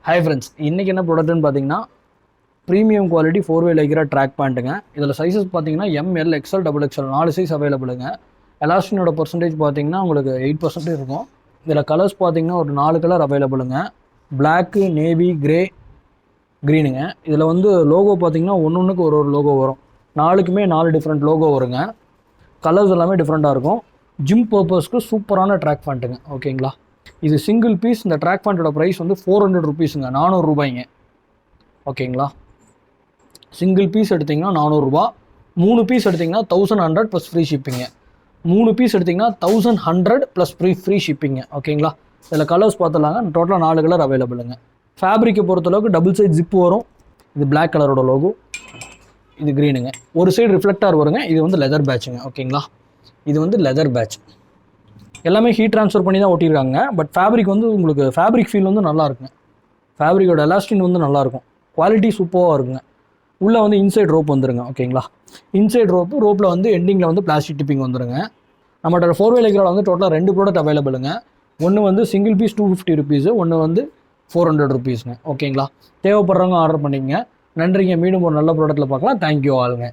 Hi friends, இன்றைக்கி என்ன ப்ராடக்ட்னு பார்த்தீங்கன்னா ப்ரீமியம் குவாலிட்டி 4-வே லைக்ரா ட்ராக் பேண்ட்டுங்க. இதில் சைஸஸ் பார்த்தீங்கன்னா எம்எல் எக்ஸ்எல் XXL 4 சைஸ் அவைலபிளுங்க. எலாஸ்டினோட பர்சன்டேஜ் பார்த்தீங்கன்னா உங்களுக்கு 8% இருக்கும். இதில் கலர்ஸ் பார்த்தீங்கன்னா ஒரு 4 கலர் அவைலபிளுங்க. பிளாக்கு, நேவி, கிரே, க்ரீனுங்க. இதில் வந்து லோகோ பார்த்தீங்கன்னா ஒன்றுக்கு ஒரு லோகோ வரும். 4க்குமே 4 டிஃப்ரெண்ட் லோகோ வருங்க. கலர்ஸ் எல்லாமே டிஃப்ரெண்ட்டாக இருக்கும். ஜிம் பர்பஸ்க்கு சூப்பரான ட்ராக் பேண்ட்டுங்க. ஓகேங்களா, இது சிங்கிள் பீஸ். இந்த ட்ராக் பேண்ட்டோட ப்ரைஸ் வந்து 400 ருபீஸுங்க, 400 ரூபாய்ங்க. ஓகேங்களா, சிங்கிள் பீஸ் எடுத்திங்கன்னா 400 ரூபா, 3 பீஸ் எடுத்திங்கன்னா 1100 ப்ளஸ் ஃப்ரீ ஷிப்பிங்க. 3 பீஸ் எடுத்திங்கன்னா 1100 ப்ளஸ் ஃப்ரீ ஷிப்பிங்க. ஓகேங்களா, இதில் கலர்ஸ் பார்த்துலாங்க. டோட்டலாக 4 கலர் அவைலபிளுங்க. ஃபேப்ரிக்கை பொறுத்தளவுக்கு டபுள் சைட் ஜிப்பு வரும். இது பிளாக் கலரோட லோகோ, இது க்ரீனுங்க. ஒரு சைடு ரிஃப்ளெக்டார் வருங்க. இது வந்து லெதர் பேட்சுங்க. ஓகேங்களா, இது வந்து லெதர் பேட்ச். எல்லாமே ஹீட் ட்ரான்ஸ்ஃபர் பண்ணி தான் ஒட்டியிருக்காங்க. பட் ஃபேப்ரிக் வந்து உங்களுக்கு ஃபேப்ரிக் ஃபீல் வந்து நல்லா இருக்குங்க. ஃபேப்ரிக்கோட எலாஸ்டின் வந்து நல்லாயிருக்கும். குவாலிட்டி சூப்பராக இருக்குங்க. உள்ளே வந்து இன்சைட் ரோப் வந்துருங்க. ஓகேங்களா, இன்சைட் ரோப்பில் வந்து எண்டிங்கில் வந்து பிளாஸ்டிக் டிப்பிங் வந்துருங்க. நம்மகிட்ட 4-வே லைக்ராவில் வந்து டோட்டலாக 2 ப்ராடக்ட் அவைலபிளுங்க. ஒன்று வந்து சிங்கிள் பீஸ் 250 ருபீஸு, ஒன்று வந்து 400 ருபீஸுங்க. ஓகேங்களா, தேவைப்படுறவங்க ஆர்டர் பண்ணிக்கங்க. நன்றிங்க. மீண்டும் ஒரு நல்ல ப்ராடக்ட்டில் பார்க்கலாம். தேங்க்யூ ஆளுங்க.